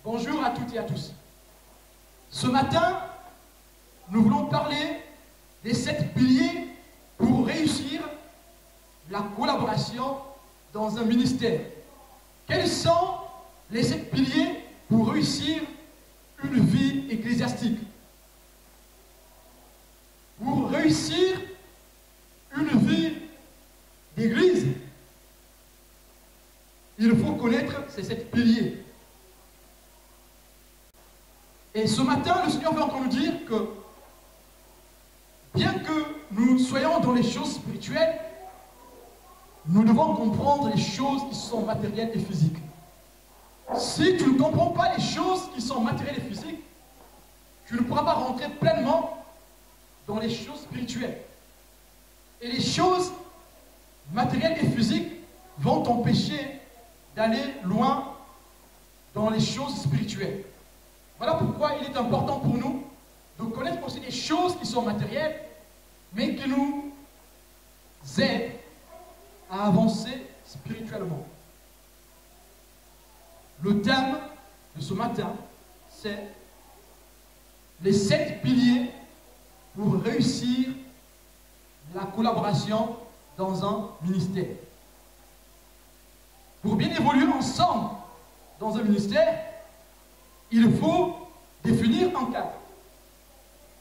Bonjour à toutes et à tous. Ce matin, nous voulons parler des 7 piliers pour réussir la collaboration dans un ministère. Quels sont les 7 piliers pour réussir une vie ecclésiastique? Pour réussir une vie d'église, il faut connaître ces 7 piliers. Et ce matin, le Seigneur veut encore nous dire que, bien que nous soyons dans les choses spirituelles, nous devons comprendre les choses qui sont matérielles et physiques. Si tu ne comprends pas les choses qui sont matérielles et physiques, tu ne pourras pas rentrer pleinement dans les choses spirituelles. Et les choses matérielles et physiques vont t'empêcher d'aller loin dans les choses spirituelles. Voilà pourquoi il est important pour nous de connaître aussi des choses qui sont matérielles, mais qui nous aident à avancer spirituellement. Le thème de ce matin, c'est les 7 piliers pour réussir la collaboration dans un ministère. Pour bien évoluer ensemble dans un ministère, il faut définir un cadre.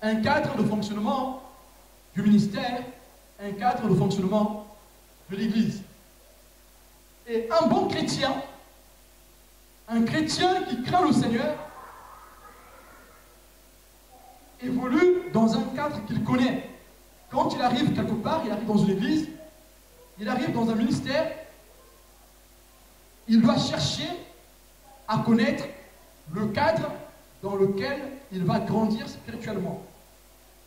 Un cadre de fonctionnement du ministère, un cadre de fonctionnement de l'Église. Et un bon chrétien, un chrétien qui craint le Seigneur, évolue dans un cadre qu'il connaît. Quand il arrive quelque part, il arrive dans une église, il arrive dans un ministère, il doit chercher à connaître le cadre dans lequel il va grandir spirituellement.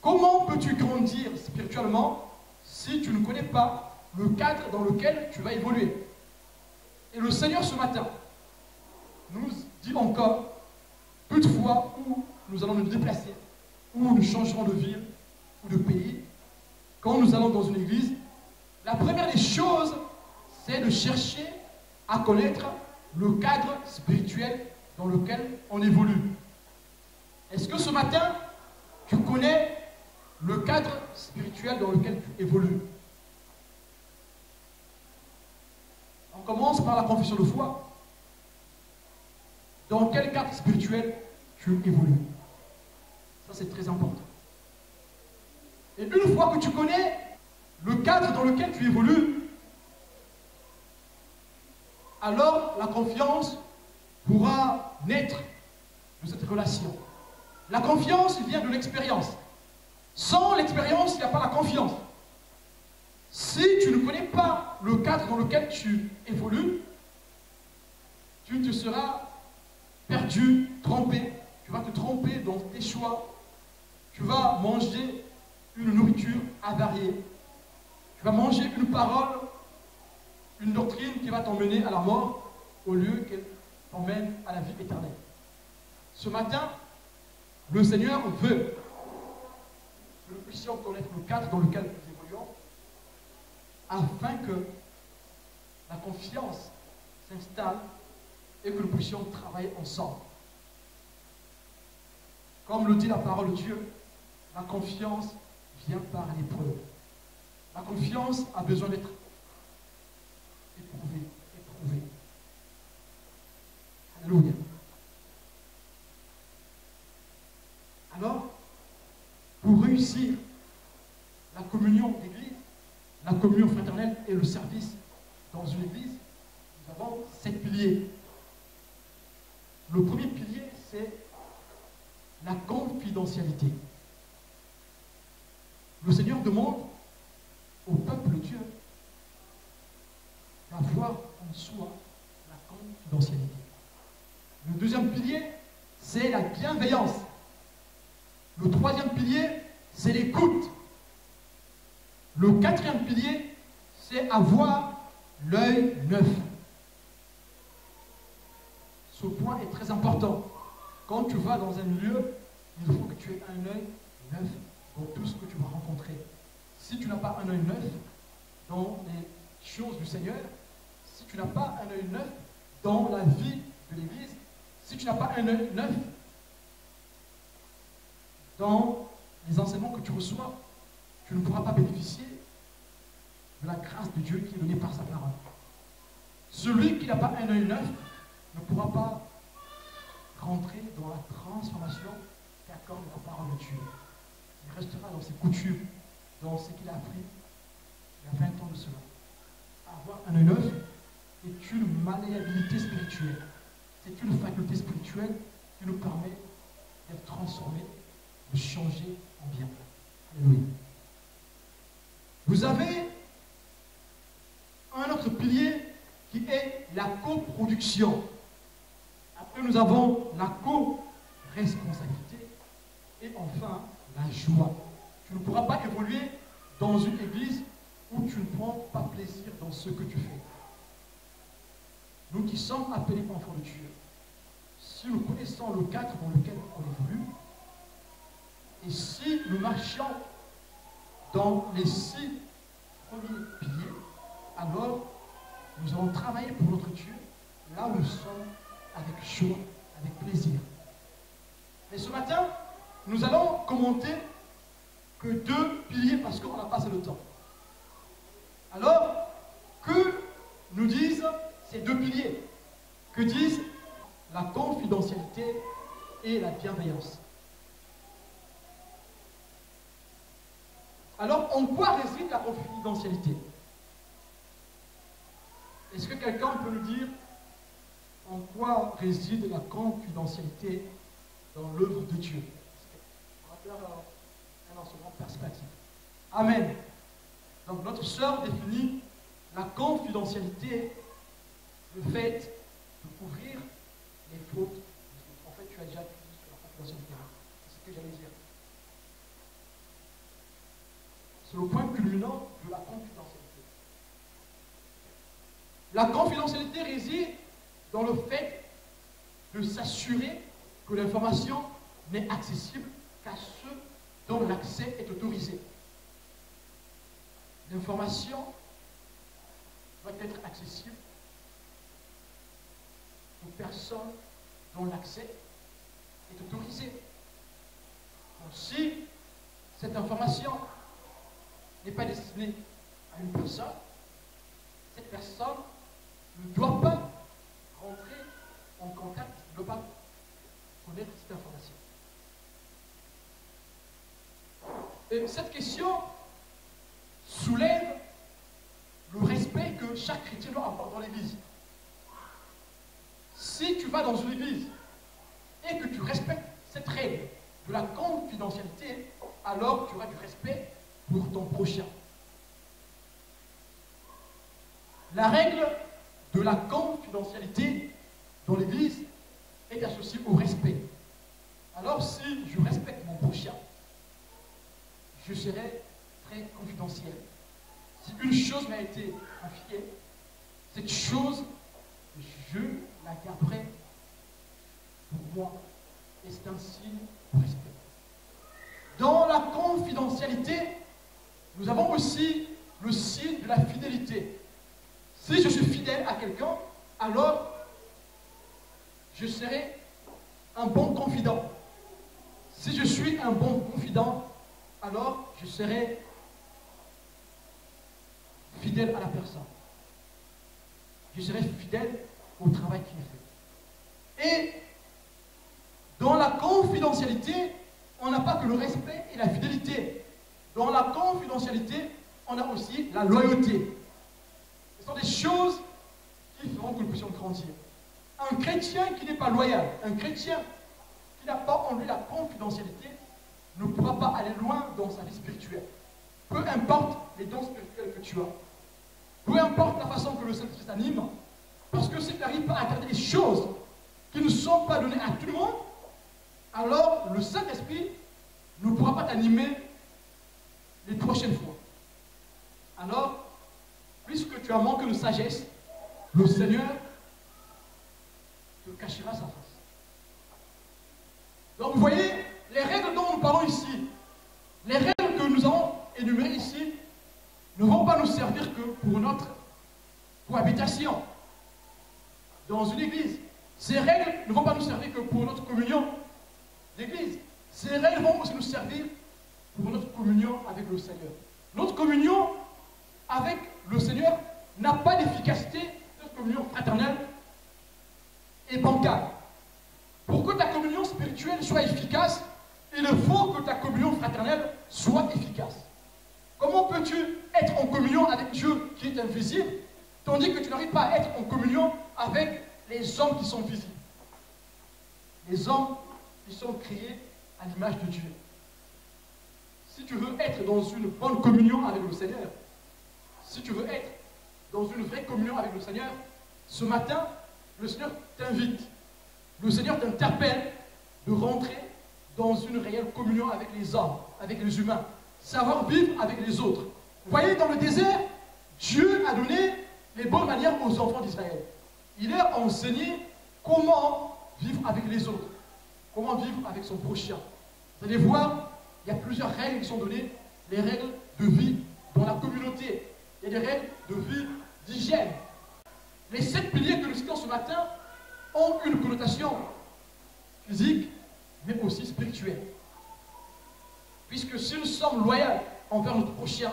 Comment peux-tu grandir spirituellement si tu ne connais pas le cadre dans lequel tu vas évoluer? Et le Seigneur ce matin nous dit encore, toutefois, où nous allons nous déplacer, où nous changerons de ville ou de pays, quand nous allons dans une église, la première des choses, c'est de chercher à connaître le cadre spirituel dans lequel on évolue. Est-ce que ce matin, tu connais le cadre spirituel dans lequel tu évolues? On commence par la confession de foi. Dans quel cadre spirituel tu évolues? Ça, c'est très important. Et une fois que tu connais le cadre dans lequel tu évolues, alors la confiance pourra naître de cette relation. La confiance vient de l'expérience. Sans l'expérience, il n'y a pas la confiance. Si tu ne connais pas le cadre dans lequel tu évolues, tu te seras perdu, trompé. Tu vas te tromper dans tes choix. Tu vas manger une nourriture avariée. Tu vas manger une parole, une doctrine qui va t'emmener à la mort au lieu qu'elle t'emmène à la vie éternelle. Ce matin, le Seigneur veut que nous puissions connaître le cadre dans lequel nous évoluons afin que la confiance s'installe et que nous puissions travailler ensemble. Comme le dit la parole de Dieu, la confiance vient par l'épreuve. La confiance a besoin d'être éprouvée. Alléluia. Alors, pour réussir la communion d'église, la communion fraternelle et le service dans une église, nous avons 7 piliers. Le premier pilier, c'est la confidentialité. Le Seigneur demande au peuple de Dieu d'avoir en soi la confidentialité. Le deuxième pilier, c'est la bienveillance. Le troisième pilier, c'est l'écoute. Le quatrième pilier, c'est avoir l'œil neuf. Ce point est très important. Quand tu vas dans un lieu, il faut que tu aies un œil neuf dans tout ce que tu vas rencontrer. Si tu n'as pas un œil neuf dans les choses du Seigneur, si tu n'as pas un œil neuf dans la vie de l'Église, si tu n'as pas un œil neuf dans les enseignements que tu reçois, tu ne pourras pas bénéficier de la grâce de Dieu qui est donnée par sa parole. Celui qui n'a pas un œil neuf ne pourra pas rentrer dans la transformation qu'accorde la parole de Dieu. Il restera dans ses coutumes, dans ce qu'il a appris il y a 20 ans de cela. Avoir un œil neuf est une malléabilité spirituelle. C'est une faculté spirituelle qui nous permet d'être transformés, de changer en bien. Alléluia. Vous avez un autre pilier qui est la coproduction. Après, nous avons la co-responsabilité et enfin la joie. Tu ne pourras pas évoluer dans une église où tu ne prends pas plaisir dans ce que tu fais. Nous qui sommes appelés enfants de Dieu, si nous connaissons le cadre dans lequel on évolue, et si nous marchions dans les 6 premiers piliers, alors nous allons travailler pour notre Dieu là où nous sommes avec joie, avec plaisir. Mais ce matin, nous allons commenter que 2 piliers parce qu'on n'a pas assez de temps. Alors, que nous disent ces 2 piliers? Que disent la confidentialité et la bienveillance? Alors, en quoi réside la confidentialité? Est-ce que quelqu'un peut nous dire en quoi réside la confidentialité dans l'œuvre de Dieu? On va faire un enseignement perspective. Amen. Donc, notre sœur définit la confidentialité, le fait de couvrir les fautes. En fait, tu as déjà dit sur la confidentialité. C'est ce que j'allais dire. C'est le point culminant de la confidentialité. La confidentialité réside dans le fait de s'assurer que l'information n'est accessible qu'à ceux dont l'accès est autorisé. L'information doit être accessible aux personnes dont l'accès est autorisé. Donc, si cette information n'est pas destinée à une personne, cette personne ne doit pas rentrer en contact, ne doit pas connaître cette information. Et cette question soulève le respect que chaque chrétien doit avoir dans l'Église. Si tu vas dans une église et que tu respectes cette règle de la confidentialité, alors tu auras du respect pour ton prochain. La règle de la confidentialité dans l'Église est associée au respect. Alors si je respecte mon prochain, je serai très confidentiel. Si une chose m'a été confiée, cette chose, je la garderai pour moi. Et c'est un signe de respect. Dans la confidentialité, nous avons aussi le signe de la fidélité. Si je suis fidèle à quelqu'un, alors je serai un bon confident. Si je suis un bon confident, alors je serai fidèle à la personne. Je serai fidèle au travail qui est fait. Et dans la confidentialité, on n'a pas que le respect et la fidélité. Dans la confidentialité, on a aussi la loyauté. Ce sont des choses qui feront que nous puissions grandir. Un chrétien qui n'est pas loyal, un chrétien qui n'a pas en lui la confidentialité, ne pourra pas aller loin dans sa vie spirituelle. Peu importe les dons spirituels que tu as, peu importe la façon que le Saint-Esprit t'anime, parce que si tu n'arrives pas à garder les choses qui ne sont pas données à tout le monde, alors le Saint-Esprit ne pourra pas t'animer les prochaines fois. Alors, puisque tu as manqué de sagesse, le Seigneur te cachera sa face. Donc vous voyez, les règles dont nous parlons ici, les règles que nous avons énumérées ici, ne vont pas nous servir que pour notre cohabitation dans une église. Ces règles ne vont pas nous servir que pour notre communion d'église. Ces règles vont aussi nous servir pour notre communion avec le Seigneur. Notre communion avec le Seigneur n'a pas d'efficacité, notre communion fraternelle et bancale. Pour que ta communion spirituelle soit efficace, il faut que ta communion fraternelle soit efficace. Comment peux-tu être en communion avec Dieu qui est invisible, tandis que tu n'arrives pas à être en communion avec les hommes qui sont visibles? Les hommes qui sont créés à l'image de Dieu. Si tu veux être dans une bonne communion avec le Seigneur, si tu veux être dans une vraie communion avec le Seigneur, ce matin, le Seigneur t'invite, le Seigneur t'interpelle de rentrer dans une réelle communion avec les hommes, avec les humains, savoir vivre avec les autres. Vous voyez, dans le désert, Dieu a donné les bonnes manières aux enfants d'Israël. Il leur a enseigné comment vivre avec les autres, comment vivre avec son prochain. Vous allez voir, il y a plusieurs règles qui sont données, les règles de vie dans la communauté. Il y a des règles de vie, d'hygiène. Les 7 piliers que nous citons ce matin ont une connotation physique, mais aussi spirituelle. Puisque si nous sommes loyaux envers notre prochain,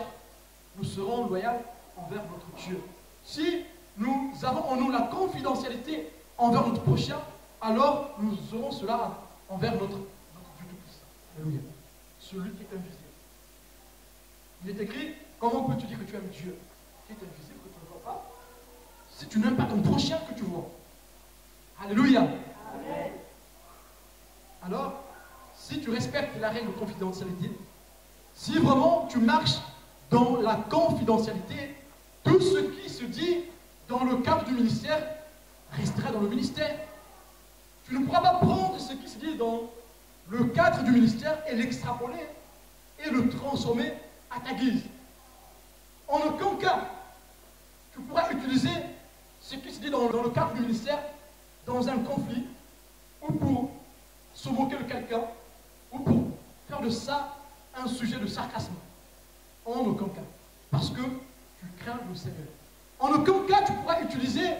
nous serons loyaux envers notre Dieu. Si nous avons en nous la confidentialité envers notre prochain, alors nous aurons cela envers notre Dieu Tout-Puissant. Alléluia. Celui qui est invisible. Il est écrit, comment peux-tu dire que tu aimes Dieu qui est invisible, que tu ne vois pas, si tu n'aimes pas ton prochain que tu vois? Alléluia. Amen. Alors, si tu respectes la règle de confidentialité, si vraiment tu marches dans la confidentialité, tout ce qui se dit dans le cadre du ministère restera dans le ministère. Tu ne pourras pas prendre ce qui se dit dans le cadre du ministère et l'extrapoler et le transformer à ta guise. En aucun cas, tu pourras utiliser ce qui se dit dans le cadre du ministère dans un conflit ou pour se moquer de quelqu'un ou pour faire de ça un sujet de sarcasme. En aucun cas. Parce que tu crains le Seigneur. En aucun cas, tu pourras utiliser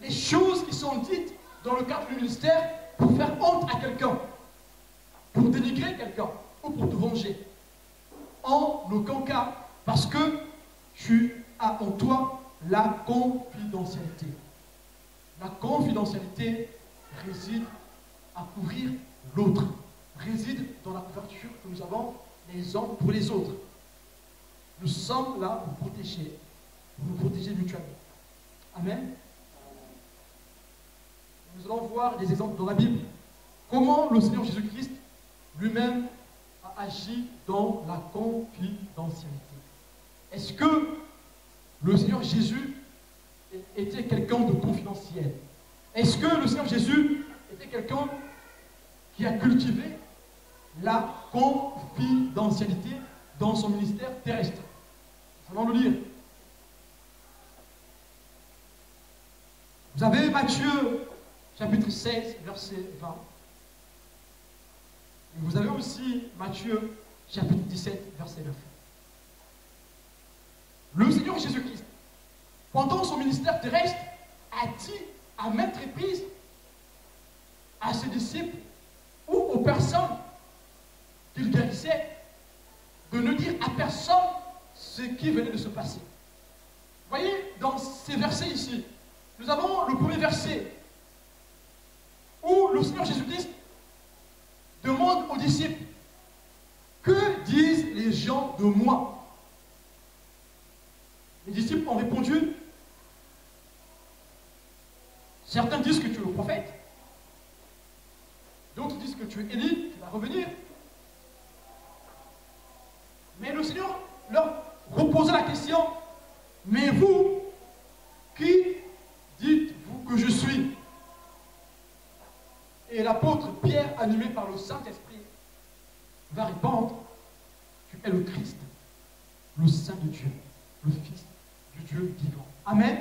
les choses qui sont dites dans le cadre du ministère pour faire honte à quelqu'un, pour dénigrer quelqu'un ou pour te venger. En aucun cas, parce que tu as en toi la confidentialité. La confidentialité réside à couvrir l'autre, réside dans la couverture que nous avons les uns pour les autres. Nous sommes là pour nous protéger mutuellement. Amen. Nous allons voir des exemples dans la Bible. Comment le Seigneur Jésus-Christ lui-même a agi dans la confidentialité. Est-ce que le Seigneur Jésus était quelqu'un de confidentiel? Est-ce que le Seigneur Jésus était quelqu'un qui a cultivé la confidentialité dans son ministère terrestre? Nous allons le lire. Vous avez Matthieu, chapitre 16, verset 20. Et vous avez aussi Matthieu, chapitre 17, verset 9. Le Seigneur Jésus-Christ, pendant son ministère terrestre, a dit à maintes reprises à ses disciples ou aux personnes qu'il guérissait de ne dire à personne ce qui venait de se passer. Vous voyez, dans ces versets ici, nous avons le premier verset où le Seigneur Jésus-Christ demande aux disciples: que disent les gens de moi? Les disciples ont répondu: certains disent que tu es le prophète, d'autres disent que tu es Élie, qui va revenir. Mais le Seigneur leur reposa la question: mais vous, qui dites-vous que je suis? Et l'apôtre Pierre, animé par le Saint-Esprit, va répondre: tu es le Christ, le Saint de Dieu, le Fils du Dieu vivant. Amen.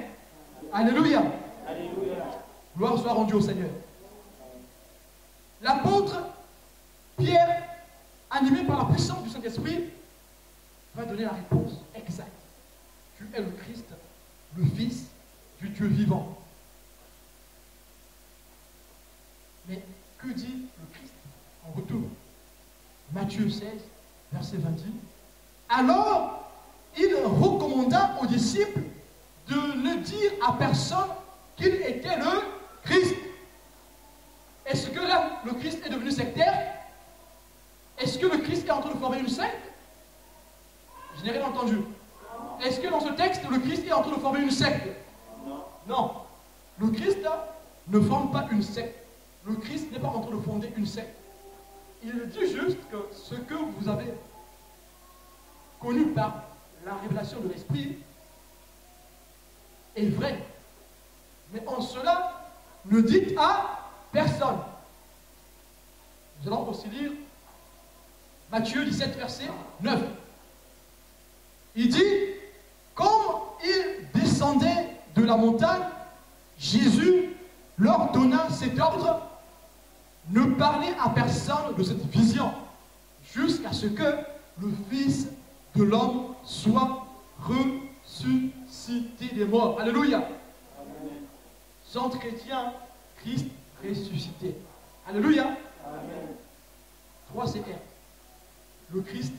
Alléluia. Alléluia. Gloire soit rendue au Seigneur. L'apôtre Pierre, animé par la puissance du Saint-Esprit, va donner la réponse exacte. Tu es le Christ, le Fils du Dieu vivant. Matthieu 16, verset 20. Alors, il recommanda aux disciples de ne dire à personne qu'il était le Christ. Est-ce que là, le Christ est devenu sectaire? Est-ce que le Christ est en train de former une secte? Je n'ai rien entendu. Est-ce que dans ce texte, le Christ est en train de former une secte? Non. Le Christ ne forme pas une secte. Le Christ n'est pas en train de fonder une secte. Il dit juste que ce que vous avez connu par la révélation de l'Esprit est vrai. Mais en cela, ne dites à personne. Nous allons aussi lire Matthieu 17, verset 9. Il dit, comme ils descendaient de la montagne, Jésus leur donna cet ordre: ne parlez à personne de cette vision, jusqu'à ce que le Fils de l'homme soit ressuscité des morts. Alléluia. Amen. Centre chrétien, Christ ressuscité. Alléluia. Amen. 3 CR. Le Christ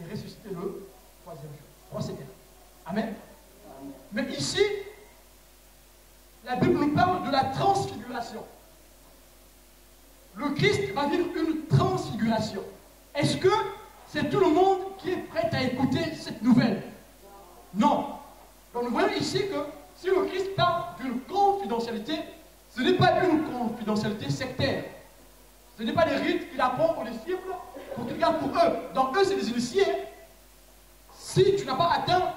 est ressuscité le 3e jour. 3 CR. Amen. Amen. Mais ici, la Bible nous parle de la transfiguration. Le Christ va vivre une transfiguration. Est-ce que c'est tout le monde qui est prêt à écouter cette nouvelle? Non. Donc nous voyons ici que si le Christ parle d'une confidentialité, ce n'est pas une confidentialité sectaire. Ce n'est pas des rites qu'il apprend aux disciples pour qu'ils gardent pour eux. Donc eux, c'est des initiés. Si tu n'as pas atteint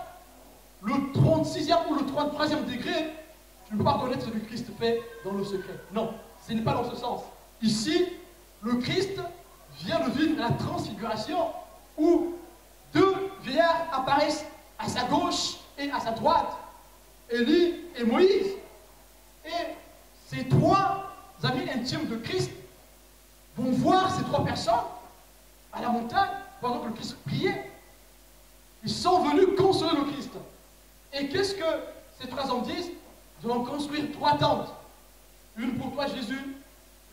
le 36e ou le 33e degré, tu ne peux pas connaître ce que Christ fait dans le secret. Non, ce n'est pas dans ce sens. Ici, le Christ vient de vivre la transfiguration où 2 vieillards apparaissent à sa gauche et à sa droite, Élie et Moïse. Et ces 3 amis intimes de Christ vont voir ces 3 personnes à la montagne pendant que le Christ priait. Ils sont venus consoler le Christ. Et qu'est-ce que ces 3 hommes disent? Nous allons construire 3 tentes. Une pour toi, Jésus,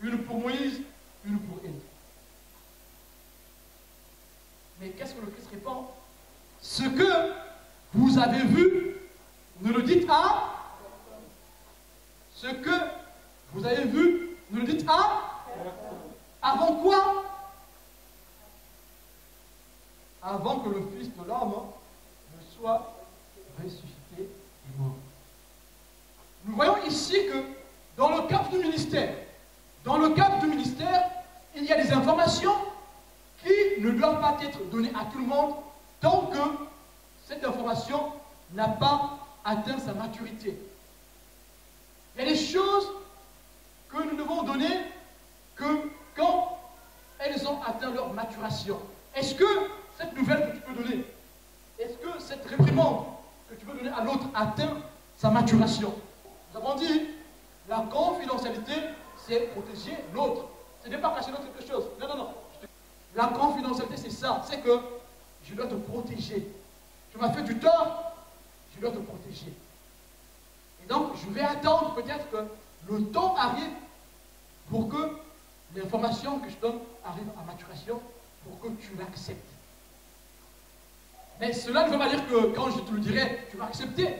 une pour Moïse, une pour Élie. Mais qu'est-ce que le Christ répond? Ce que vous avez vu, ne le dites à. Ce que vous avez vu, ne le dites à. Avant quoi? Avant que le Fils de l'homme ne soit ressuscité du mort. Nous voyons ici que dans le cadre du ministère, il y a des informations qui ne doivent pas être données à tout le monde tant que cette information n'a pas atteint sa maturité. Il y a des choses que nous devons donner que quand elles ont atteint leur maturation. Est-ce que cette nouvelle que tu peux donner, est-ce que cette réprimande que tu peux donner à l'autre atteint sa maturation? Nous avons dit, la confidentialité, c'est protéger l'autre. Ce n'est pas cacher l'autre quelque chose. Non, non, non. La confidentialité, c'est ça. C'est que je dois te protéger. Tu m'as fait du tort, je dois te protéger. Et donc, je vais attendre peut-être que le temps arrive pour que l'information que je donne arrive à maturation, pour que tu l'acceptes. Mais cela ne veut pas dire que quand je te le dirai, tu vas accepter.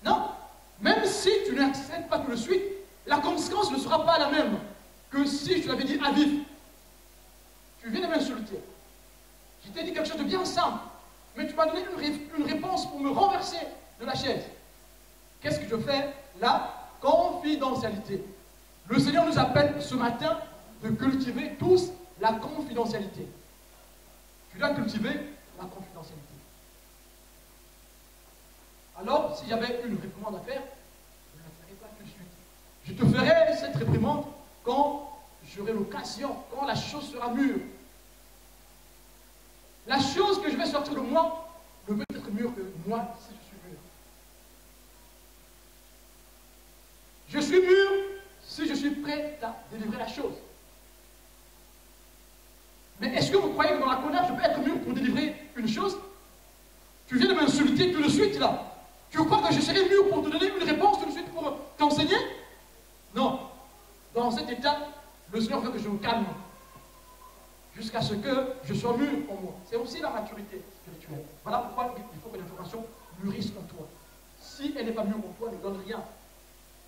Non. Même si tu n'acceptes pas tout de suite, la conséquence ne sera pas la même que si je l'avais dit à vif. Tu viens de m'insulter. Je t'ai dit quelque chose de bien simple, mais tu m'as donné une réponse pour me renverser de la chaise. Qu'est-ce que je fais? La confidentialité. Le Seigneur nous appelle ce matin de cultiver tous la confidentialité. Tu dois cultiver la confidentialité. Alors, si j'avais une réprimande à faire, je ne la ferai pas tout de suite. Je te ferai cette réprimande quand j'aurai l'occasion, quand la chose sera mûre. La chose que je vais sortir de moi ne peut être mûre que moi si je suis mûr. Je suis mûr si je suis prêt à délivrer la chose. Mais est-ce que vous croyez que dans la colère, je peux être mûr pour délivrer une chose? Tu viens de m'insulter tout de suite là. Tu crois que je serai mûr pour te donner une réponse tout de suite pour t'enseigner? Non. Dans cet état, le Seigneur veut que je me calme. jusqu'à ce que je sois mûr en moi. C'est aussi la maturité spirituelle. Voilà pourquoi il faut que l'information mûrisse en toi. Si elle n'est pas mûre en toi, ne donne rien.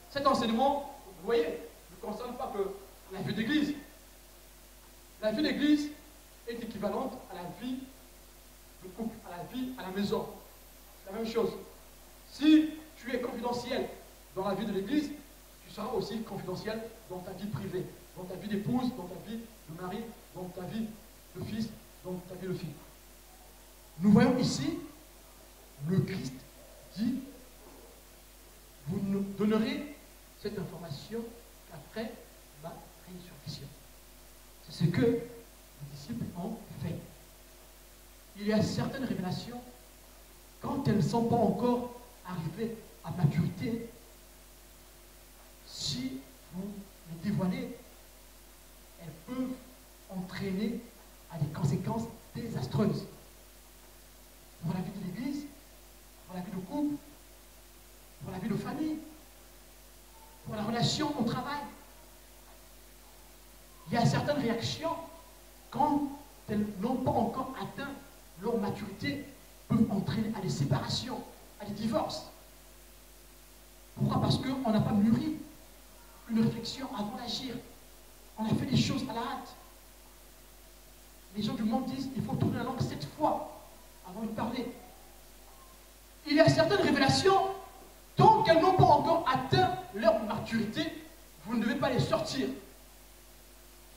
Cet enseignement, vous voyez, ne concerne pas que la vie d'église. La vie d'église est équivalente à la vie de couple, à la vie à la maison. C'est la même chose. Si tu es confidentiel dans la vie de l'église, tu seras aussi confidentiel dans ta vie privée, dans ta vie d'épouse, dans ta vie de mari, dans ta vie de fils, dans ta vie de fille. Nous voyons ici, le Christ dit, vous nous donnerez cette information qu'après ma résurrection. C'est ce que les disciples ont fait. Il y a certaines révélations, quand elles ne sont pas encore arrivées à maturité, si vous les dévoilez, elles peuvent entraîner à des conséquences désastreuses pour la vie de l'Église, pour la vie de couple, pour la vie de famille, pour la relation au travail. Il y a certaines réactions, quand elles n'ont pas encore atteint leur maturité, peuvent entraîner à des séparations, à des divorces. Pourquoi? Parce qu'on n'a pas mûri une réflexion avant d'agir. On a fait des choses à la hâte. Les gens du monde disent qu'il faut tourner la langue 7 fois avant de parler. Il y a certaines révélations, tant qu'elles n'ont pas encore atteint leur maturité, vous ne devez pas les sortir.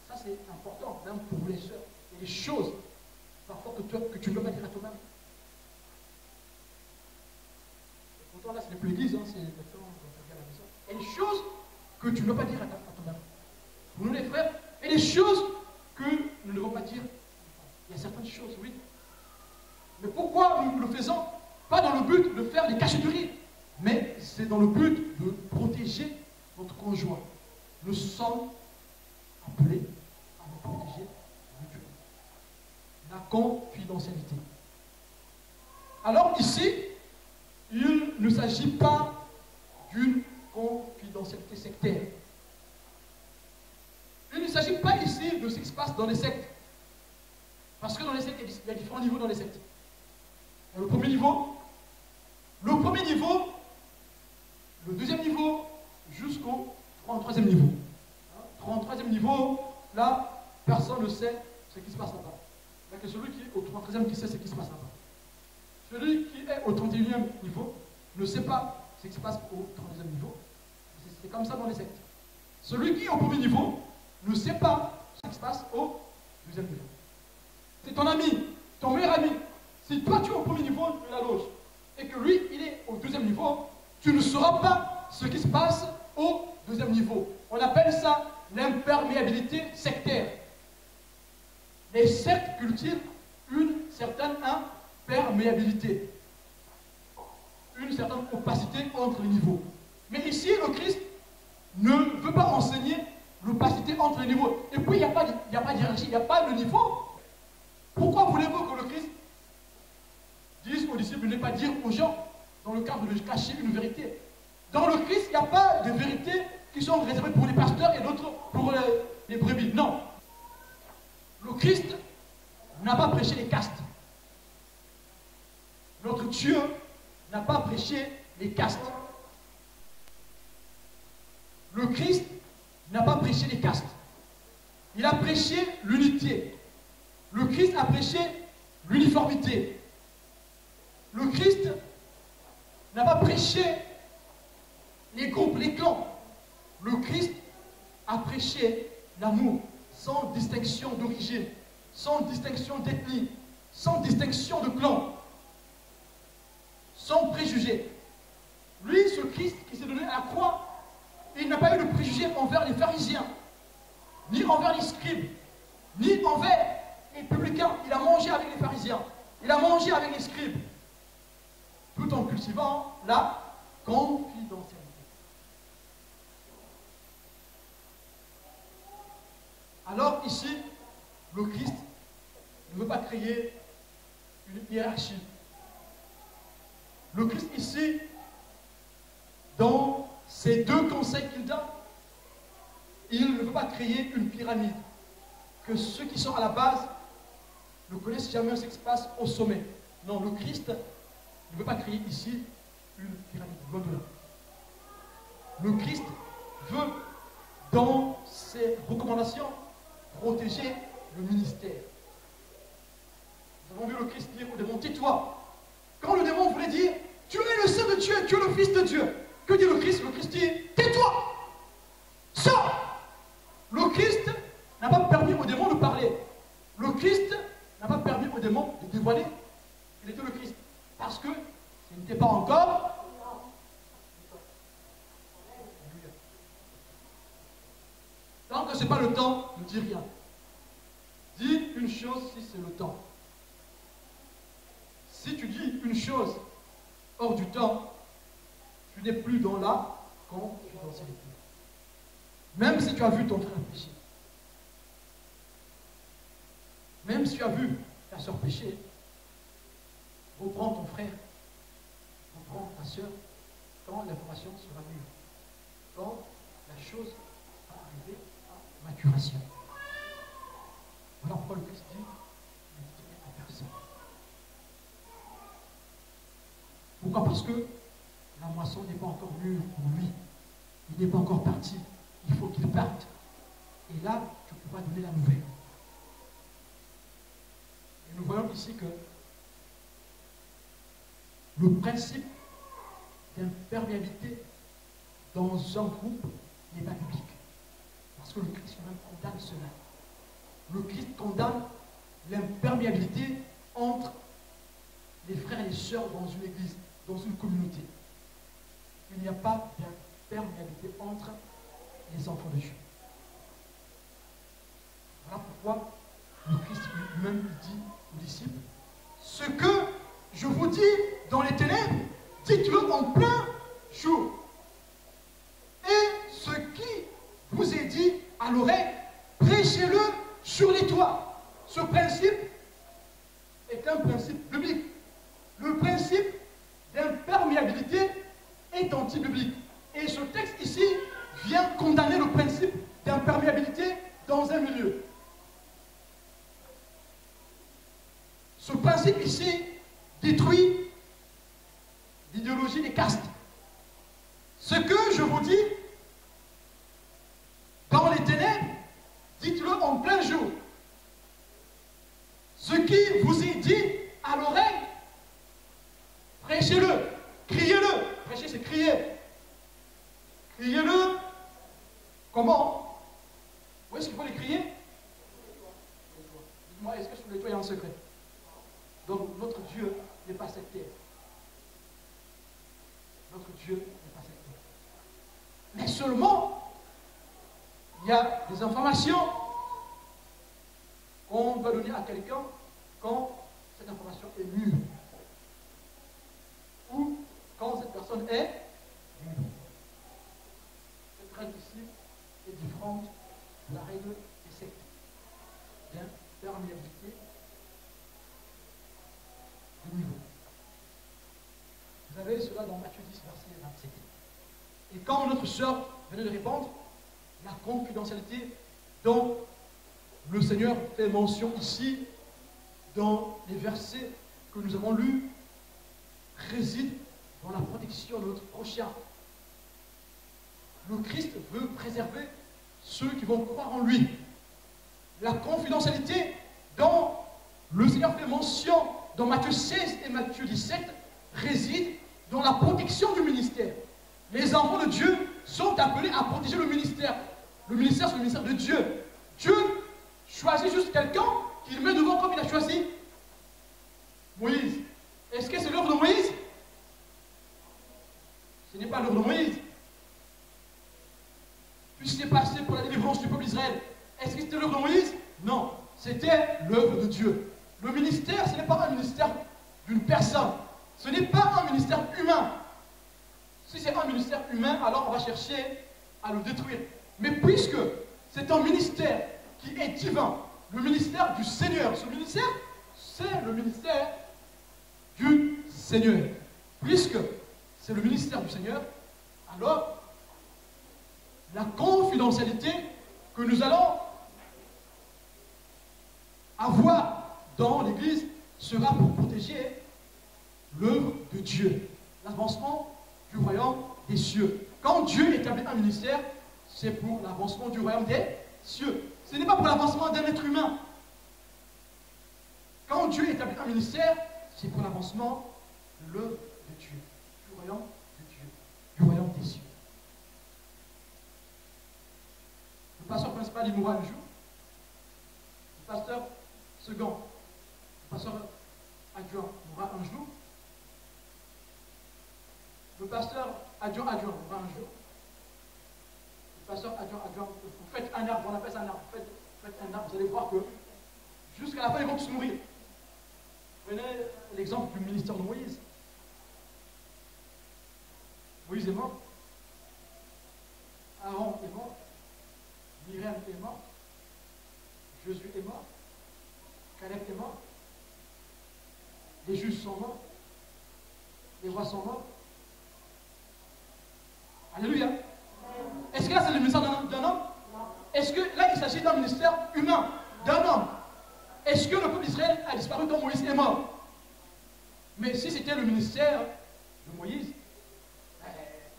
Ça, c'est important, même pour vous les sœurs. Il y a des choses, parfois, que tu ne peux pas dire à toi-même. Pourtant, là, ce n'est plus l'église, hein, c'est le temps à la maison. Il y a des choses que tu ne peux pas dire à toi-même. Pour nous, les frères, il y a des choses que nous ne devons pas dire. Il y a certaines choses, oui. Mais pourquoi nous le faisons? Pas dans le but de faire des cachotteries, mais c'est dans le but de protéger notre conjoint. Nous sommes appelés à nous protéger mutuellement. La confidentialité. Alors ici, il ne s'agit pas d'une confidentialité sectaire. Il ne s'agit pas ici de ce qui se passe dans les sectes. Parce que dans les sectes, il y a différents niveaux dans les sectes. Le premier niveau, le deuxième niveau, jusqu'au 33e niveau. 33e niveau, là, personne ne sait ce qui se passe là-bas. Il n'y a que celui qui est au 33e qui sait ce qui se passe là-bas. Celui qui est au 31e niveau ne sait pas ce qui se passe au 33e niveau. C'est comme ça dans les sectes. Celui qui est au premier niveau ne sait pas ce qui se passe au deuxième niveau. C'est ton ami, ton meilleur ami. Si toi tu es au premier niveau de la loge et que lui il est au deuxième niveau, tu ne sauras pas ce qui se passe au deuxième niveau. On appelle ça l'imperméabilité sectaire. Les sectes cultivent une certaine imperméabilité, une certaine opacité entre les niveaux. Mais ici, le Christ ne veut pas enseigner l'opacité entre les niveaux. Et puis, il n'y a pas d'hierarchie, il n'y a pas de niveau. Pourquoi voulez-vous que le Christ dise aux disciples de ne pas dire aux gens, dans le cadre de cacher une vérité? Dans le Christ, il n'y a pas de vérités qui sont réservées pour les pasteurs et d'autres pour les brebis. Non. Le Christ n'a pas prêché les castes. Notre Dieu n'a pas prêché les castes. Le Christ n'a pas prêché les castes. Il a prêché l'unité. Le Christ a prêché l'uniformité. Le Christ n'a pas prêché les groupes, les clans. Le Christ a prêché l'amour sans distinction d'origine, sans distinction d'ethnie, sans distinction de clan, sans préjugés. Lui, ce Christ qui s'est donné à la croix, il n'a pas eu de préjugés envers les pharisiens, ni envers les scribes, ni envers les publicains. Il a mangé avec les pharisiens, il a mangé avec les scribes, tout en cultivant la confidentialité. Alors ici, le Christ ne veut pas créer une hiérarchie. Le Christ ici, dans ces deux conseils qu'il donne, il ne veut pas créer une pyramide. que ceux qui sont à la base ne connaissent jamais ce qui se passe au sommet. Non, le Christ ne veut pas créer ici une pyramide, loin de là. Le Christ veut, dans ses recommandations, protéger le ministère. Nous avons vu le Christ dire au démon, tais-toi. Quand le démon voulait dire, tu es le Saint de Dieu, tu es le Fils de Dieu. Que dit le Christ? Le Christ dit, tais-toi. Sors. Le Christ n'a pas permis au démon de parler. Le Christ n'a pas permis au démon de dévoiler qu'il était le Christ. Parce que ce n'était pas encore. Tant que ce n'est pas le temps, ne dis rien. Dis une chose si c'est le temps. Si tu dis une chose hors du temps, tu n'es plus dans la confidentialité. Même si tu as vu ton frère pécher, même si tu as vu ta soeur pécher, reprends ton frère, reprends ta soeur quand l'information sera mûre, quand la chose va arriver à maturation. Voilà pourquoi le Christ dit, ne dites à personne. Pourquoi? Parce que la moisson n'est pas encore mûre pour lui. Il n'est pas encore parti. Il faut qu'il parte. Et là, tu pourras donner la nouvelle. Et nous voyons ici que le principe d'imperméabilité dans un groupe n'est pas biblique. Parce que le Christ même condamne cela. Le Christ condamne l'imperméabilité entre les frères et les sœurs dans une église, dans une communauté. Il n'y a pas d'imperméabilité entre les enfants de Dieu. Voilà pourquoi le Christ lui-même dit aux disciples, ce que je vous dis dans les ténèbres, dites-le en plein jour. Et ce qui vous est dit à l'oreille, prêchez-le sur les toits. Ce principe est un principe biblique. Le principe d'imperméabilité est anti-biblique. Et ce texte ici vient condamner le principe d'imperméabilité dans un milieu. Ce principe ici détruit l'idéologie des castes. Ce que je vous dis dans les ténèbres, dites-le en plein jour. Ce qui vous est dit à l'oreille, prêchez-le, criez-le. Prêcher, c'est crier. Criez-le. Comment? Où est-ce qu'il faut les crier? Dites-moi, est-ce que sous les toits il y a un secret? Donc notre Dieu n'est pas cette terre. Notre Dieu n'est pas cette terre. Mais seulement, il y a des informations qu'on doit donner à quelqu'un quand cette information est mûre. Ou quand cette personne est mûre. Cette règle ici est différente de la règle des sectes. D'imperméabilité de niveau. Vous avez cela dans Matthieu 10, verset 27. Et quand notre sœur venait de répondre, la confidentialité dont le Seigneur fait mention ici, dans les versets que nous avons lus, réside dans la protection de notre prochain. Le Christ veut préserver ceux qui vont croire en lui. La confidentialité dont le Seigneur fait mention dans Matthieu 16 et Matthieu 17 réside dans la protection du ministère. Les enfants de Dieu sont appelés à protéger le ministère. Le ministère, c'est le ministère de Dieu. Dieu choisit juste quelqu'un qu'il met devant comme il a choisi Moïse. Est-ce que c'est l'œuvre de Moïse? Ce n'est pas l'œuvre de Moïse. Puis c'est passé pour la délivrance du peuple d'Israël. Est-ce que c'était l'œuvre de Moïse? Non, c'était l'œuvre de Dieu. Le ministère, ce n'est pas un ministère d'une personne. Ce n'est pas un ministère humain. Si c'est un ministère humain, alors on va chercher à le détruire. Mais puisque c'est un ministère qui est divin, le ministère du Seigneur, ce ministère, c'est le ministère du Seigneur. Puisque c'est le ministère du Seigneur, alors la confidentialité que nous allons avoir dans l'Église sera pour protéger l'œuvre de Dieu, l'avancement du royaume des cieux. Quand Dieu établit un ministère, c'est pour l'avancement du royaume des cieux. Ce n'est pas pour l'avancement d'un être humain. Quand Dieu établit un ministère, c'est pour l'avancement de l'œuvre de Dieu, du royaume de Dieu, du royaume des cieux. Le pasteur principal, il mourra un jour. Le pasteur second, le pasteur adjoint mourra un jour. Le pasteur adjoint mourra un jour. Le pasteur adjoint, vous faites un arbre, on appelle ça un arbre, vous faites un arbre, vous allez voir que jusqu'à la fin, ils vont tous mourir. Prenez l'exemple du ministère de Moïse. Moïse est mort. Aaron est mort. Myriam est mort. Josué est mort. Caleb est mort. Les juges sont morts. Les rois sont morts. Alléluia. Est-ce que là c'est le ministère d'un homme? Est-ce que là il s'agit d'un ministère humain, d'un homme? Est-ce que le peuple d'Israël a disparu quand Moïse est mort? Mais si c'était le ministère de Moïse,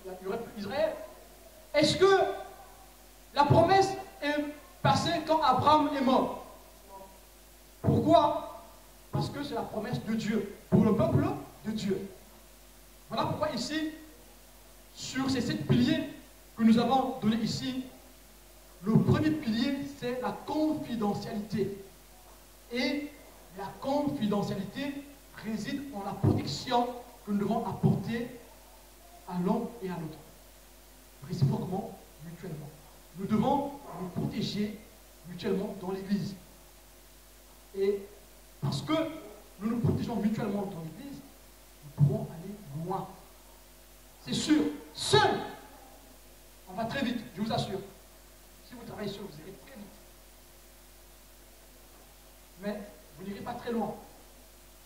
il n'y aurait plus Israël. Est-ce que la promesse est passée quand Abraham est mort? Pourquoi? Parce que c'est la promesse de Dieu, pour le peuple de Dieu. Voilà pourquoi ici, sur ces 7 piliers que nous avons donnés ici, le premier pilier, c'est la confidentialité. Et la confidentialité réside en la protection que nous devons apporter à l'un et à l'autre. Réciproquement, mutuellement. Nous devons nous protéger mutuellement dans l'Église. Et parce que nous nous protégeons mutuellement dans l'Église, nous pourrons aller loin. C'est sûr, seul, on va très vite, je vous assure. Si vous travaillez seul, vous irez très vite. Mais vous n'irez pas très loin.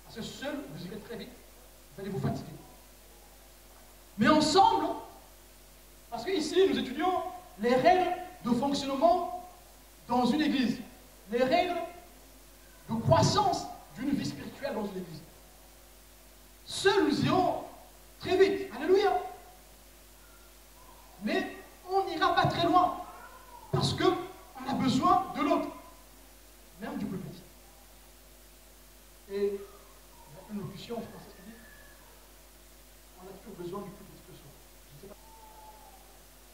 Parce que seul, vous irez très vite, vous allez vous fatiguer. Mais ensemble, parce qu'ici, nous étudions les règles de fonctionnement dans une église, les règles de croissance d'une vie spirituelle dans une église. Seuls, nous irons très vite. Alléluia. Mais on n'ira pas très loin. Parce qu'on a besoin de l'autre. Même du plus petit. Et il y a une locution française qui dit on a toujours besoin du plus petit que soi. Je ne sais pas.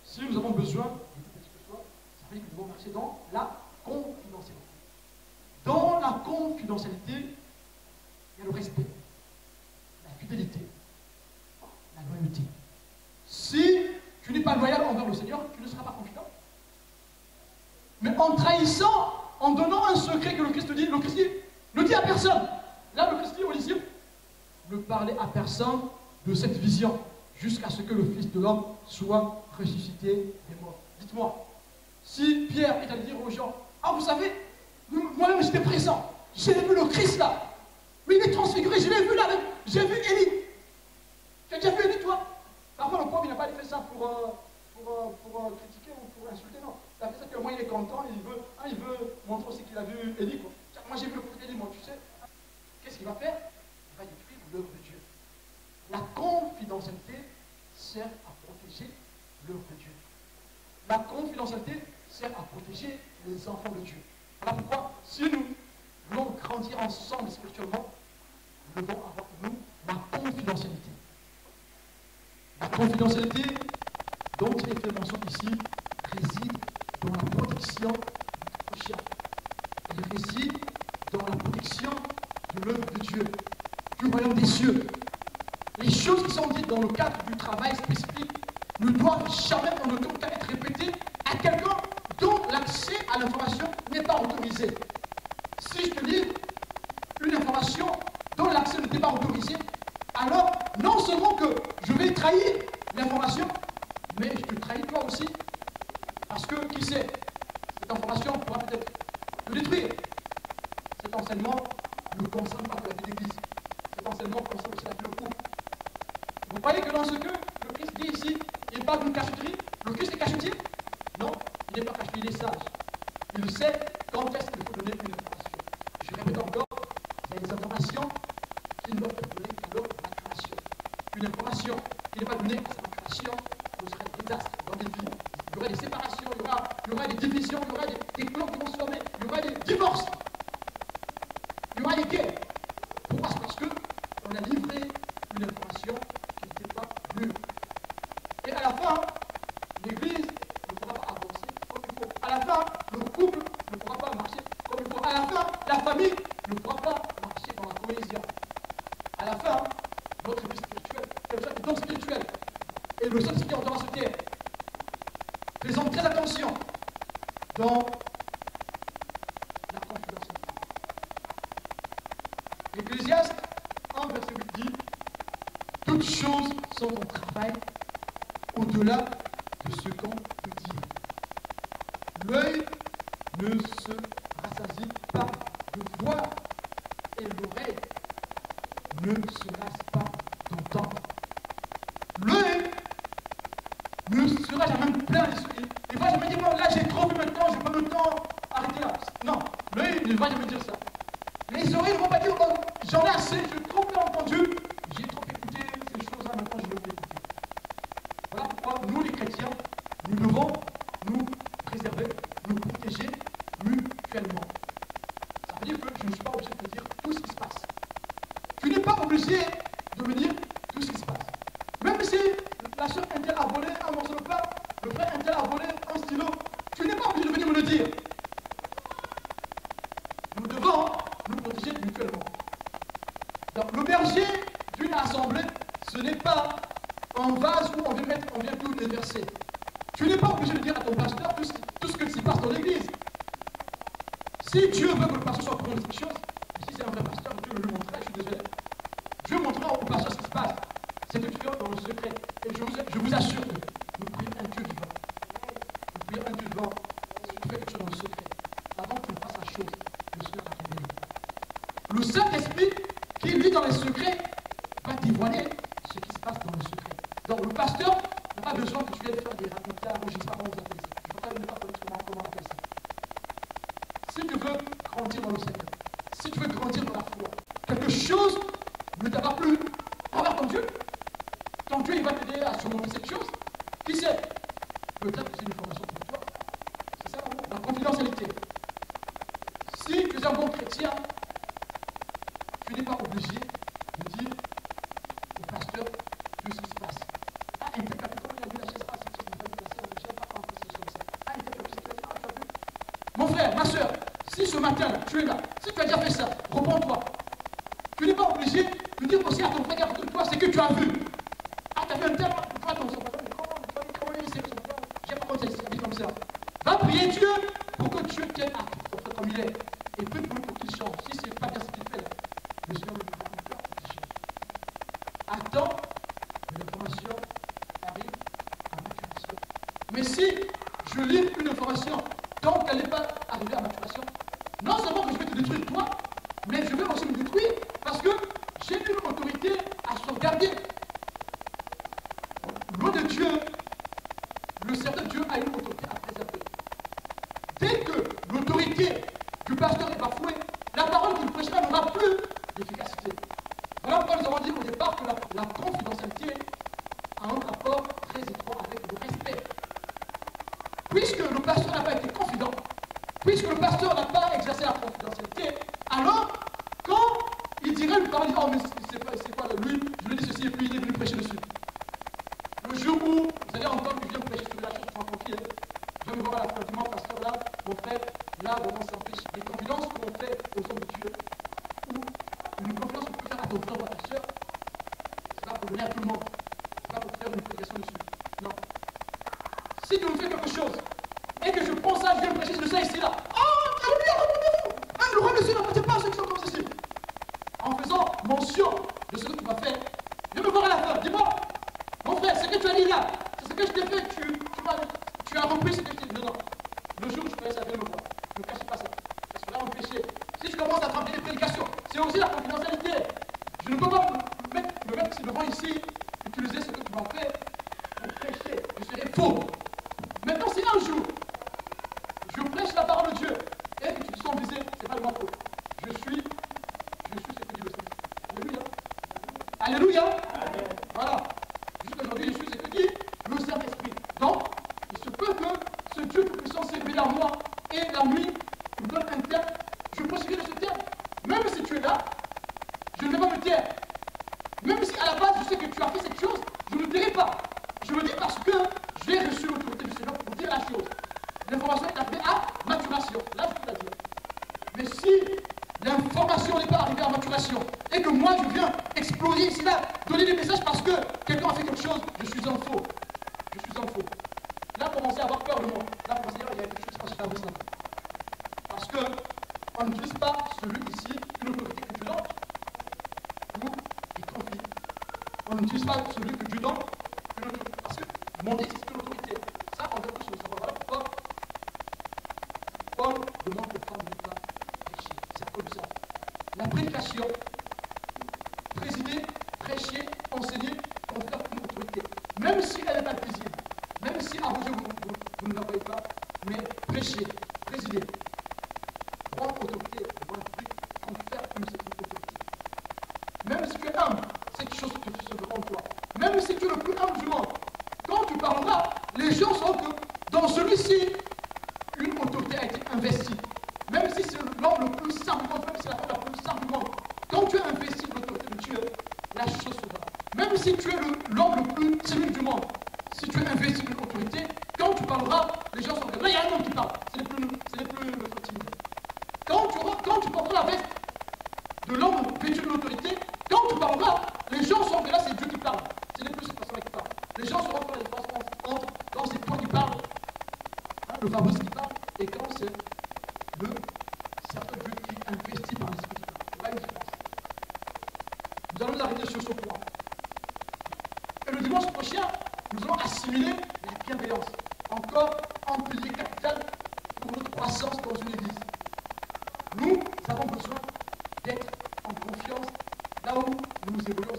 Si nous avons besoin du plus petit que soi, ça veut dire que nous devons marcher dans la confidentialité. Dans la confidentialité, il y a le respect, la fidélité, la loyauté. Si tu n'es pas loyal envers le Seigneur, tu ne seras pas confident. Mais en trahissant, en donnant un secret que le Christ dit ne dit à personne. Là, le Christ dit aux disciples, ne parlez à personne de cette vision jusqu'à ce que le Fils de l'homme soit ressuscité des morts. Dites-moi, si Pierre est allé dire aux gens, ah vous savez, moi-même j'étais présent, j'ai vu le Christ là, mais il est transfiguré, je l'ai vu là, j'ai vu Élie. Tu as déjà vu Élie toi? Parfois le pauvre il n'a pas fait ça pour critiquer ou pour insulter, non. Il a fait ça que moi il est content, il veut montrer aussi qu'il a vu Élie. Moi j'ai vu le prophète Élie, moi tu sais. Qu'est-ce qu'il va faire? Il va détruire l'œuvre de Dieu. La confidentialité sert à protéger l'œuvre de Dieu. La confidentialité sert à protéger les enfants de Dieu. Voilà pourquoi, si nous voulons grandir ensemble spirituellement, nous devons avoir pour nous la confidentialité. La confidentialité dont il est fait mention ici réside dans la protection du prochain. Elle réside dans la protection de l'œuvre de Dieu, du royaume des cieux. Les choses qui sont dites dans le cadre du travail spécifique ne doivent jamais en aucun cas être répétées à quelqu'un dont l'accès à l'information n'est pas autorisé. Si je te dis une information dont l'accès n'était pas autorisé, alors non seulement que je vais trahir l'information, mais je te trahis toi aussi. Parce que, qui sait, cette information pourra peut-être te détruire. Cet enseignement ne concerne pas que la vie d'église. Cet enseignement concerne aussi la vie de couple. Vous croyez que dans ce que le Christ dit ici, il parle d'une cacheterie? Le Christ est cachetier? Non, il n'est pas cachetier, il est sage. Il sait quand est-ce qu'il faut donner une information. Je la famille ne pourra pas marcher dans la cohésion. À la fin, notre vie spirituelle, quelque chose de donc spirituel. Et le Saint-Esprit doit se taire. Faisons très attention dans la confidentialité. Ecclésiaste 1, verset 8 dit « Toutes choses sont en travail au-delà de ce qu'on peut dire. L'œil ne se rassasie pas de voir et l'oreille ne se lasse pas d'entendre. » L'œil ne sera jamais plein. Il ne va jamais dire, bon, là j'ai trop vu maintenant, je peux maintenant arrêter là. Non, l'œil ne va jamais dire ça. Les oreilles ne vont pas dire, oh, j'en ai assez, j'ai trop bien entendu, j'ai trop écouté ces choses-là, maintenant je veux plus écouter. Voilà pourquoi nous les chrétiens, nous devons nous préserver, nous protéger mutuellement. Ça veut dire que je ne suis pas obligé de te dire tout ce qui se passe. Tu n'es pas obligé de me dire tout ce qui se passe. Même si la soeur Intel a volé un morceau de pain, le frère Intel a volé un stylo, tu n'es pas obligé de venir me le dire. Nous devons nous protéger mutuellement. Donc le berger d'une assemblée, ce n'est pas un vase où on vient tout déverser. Tu n'es pas obligé de dire à ton pasteur tout ce que s'y passe dans l'église. Si Dieu veut que le pasteur soit au courant de cette chose, si c'est un vrai pasteur, Dieu me le montrera, je suis désolé. Dieu montrera au pasteur ce qui se passe. C'est que tu fais dans le secret. Et je vous assure que nous prions un Dieu vivant. Nous prions un Dieu vivant. Si tu fais quelque chose dans le secret, avant que tu fasses la chose, le Seigneur va révéler. Le Saint-Esprit, qui lui dans les secrets, va dévoiler ce qui se passe dans le secret. Donc le pasteur n'a pas besoin que tu viennes faire des racontages, je ne sais pas comment vous appelez ça. Je ne sais pas comment on appelle ça. Si tu veux grandir dans le Seigneur, si tu veux grandir dans la foi, quelque chose ne t'a pas plu envers ton Dieu, ton Dieu il va t'aider à surmonter cette chose. Qui sait? Peut-être que c'est une formation pour toi. C'est ça l'amour, la confidentialité. Si tu es un bon chrétien, tu n'es pas obligé de dire au pasteur tout ce qui se passe. Ah, interprète, comment il a vu la chaise, ah, c'est une bonne question, je n'ai pas compris ces choses. Ah, interprète, c'est que tu as vu. Mon frère, ma soeur, si ce matin, tu es là, si tu as déjà fait ça, réponds-toi. Tu n'es pas obligé de dire aussi à ton frère, à toi, c'est que tu as vu. Ah, tu as vu un terme, toi, ton comment il sait, j'ai pas compris, c'est comme ça. Va prier Dieu pour que Dieu tienne à ton frère comme il est. Et prie pour lui pour qu'il change. Si ce n'est pas bien ce qu'il fait, le Seigneur le fera encore pour qu'il change. Attends que l'information arrive à maturation. Mais si je lis une information tant qu'elle n'est pas arrivée à maturation, non seulement que je vais te détruire toi, mais je vais aussi me détruire parce que j'ai une autorité à sauvegarder. Loin de Dieu, le serviteur de Dieu a une autorité à préserver. Dès que l'autorité du pasteur est bafouée, la parole qu'il prêchera n'aura plus d'efficacité. Voilà pourquoi nous avons dit au départ que la confidentialité a un rapport très étroit avec le respect. Puisque le pasteur n'a pas été confident, puisque le pasteur n'a pas exercé la confidentialité, alors quand il dirait une parole, il dit, oh mais c'est quoi lui, je lui dis ceci et puis il est venu prêcher dessus. Le jour où vous allez entendre qu'il vient prêcher sur la chose, tu vas tranquille, je vais me voir à la fin du mois, pasteur là, mon frère, là, vraiment s'empêche. Les confidences qu'on fait aux hommes de Dieu, ou une confidence qu'on peut faire à ton frère ou à ta soeur, c'est pas pour donner à tout le monde, c'est pas pour faire une prédication dessus. Non. Si tu me fais quelque chose, et que je prends ça, je viens prêcher sur ça ici là, oh, alléluia, revenez-vous! Ah, le roi de Dieu n'appartient pas à ceux qui sont comme ceci. En faisant mention de ce que tu vas faire, viens me voir à la fin, dis-moi, mon frère, ce que tu as dit là, c'est ce que je t'ai fait, tu as repris ce que tu as dit. Non, non. Le jour où je fais ça, viens me voir. Ne cache pas ça. Parce que là, on péché. Si je commence à trembler les prédications, c'est aussi la confidentialité. Je ne peux pas me mettre devant ici, utiliser ce que tu m'as fait pour prêcher. Je serai faux. Maintenant, si un jour, je prêche la parole de Dieu et que tu te sens visé, ce n'est pas de ma faute. Je suis ce que Dieu veut. Alléluia. Alléluia. Voilà. Jusqu'aujourd'hui, je suis ce que dit le Saint-Esprit. Donc, il se peut que ce Dieu tout-puissant s'est révélé à moi et la nuit, il me donne un terme, je peux suivre de ce terme. Même si tu es là, je ne vais pas me taire. Même si à la base je sais que tu as fait cette chose, je ne dirai pas. Je le dis parce que j'ai reçu l'autorité du Seigneur pour dire la chose. L'information est arrivée à maturation. Là, je peux la dire. Mais si génération n'est pas arrivée à maturation, et que moi je viens exploser ici là, donner des messages parce que quelqu'un a fait quelque chose, je suis un faux. Je suis un faux. Là, commencez à avoir peur de moi. Là, commencez à dire, il y a quelque chose qui se passe chez la parce que on n'utilise pas celui ici, une autorité que Dieu donne, pour y confier. On n'utilise pas celui que Dieu donne, une autorité. Parce que mon Dieu, c'est une autorité. Ça, on veut tous le savoir. Voilà pourquoi Paul demande aux femmes de la prêcher. C'est à cause de ça. La prédication, présider, prêcher, enseigner, confère une autorité. Même si elle est invisible, même si à vos yeux vous ne la voyez pas, mais prêcher, présider, prendre autorité devant le public, confère une certaine autorité. Même si tu es humble, cette chose te se devant toi. Même si tu es le plus humble du monde, quand tu parleras, les gens sauront que dans celui-ci, une autorité a été investie. Même si c'est l'homme le plus simple du monde, même si c'est la femme la plus simple du monde, quand tu as investi l'autorité de Dieu, la chose se fera. Même si tu es l'homme le plus timide du monde, si tu as investi une autorité, quand tu parleras, les gens sauront que là, il y a un homme qui parle. Ce n'est plus le timide. Quand tu porteras la veste de l'homme vêtu de l'autorité, quand tu parleras, les gens sauront que là, c'est Dieu qui parle. Ce n'est plus cette personne qui parle. Les gens sauront faire la différence entre quand c'est toi qui parles, hein, le fameux qui parle, et quand c'est le certain Dieu qui investit par l'esprit qui parle. Il y aura une différence. Nous allons nous arrêter sur ce point. Et le dimanche prochain, nous allons assimiler la bienveillance. Encore un pilier capital pour notre croissance dans une église. Nous avons besoin d'être en confiance là où nous évoluons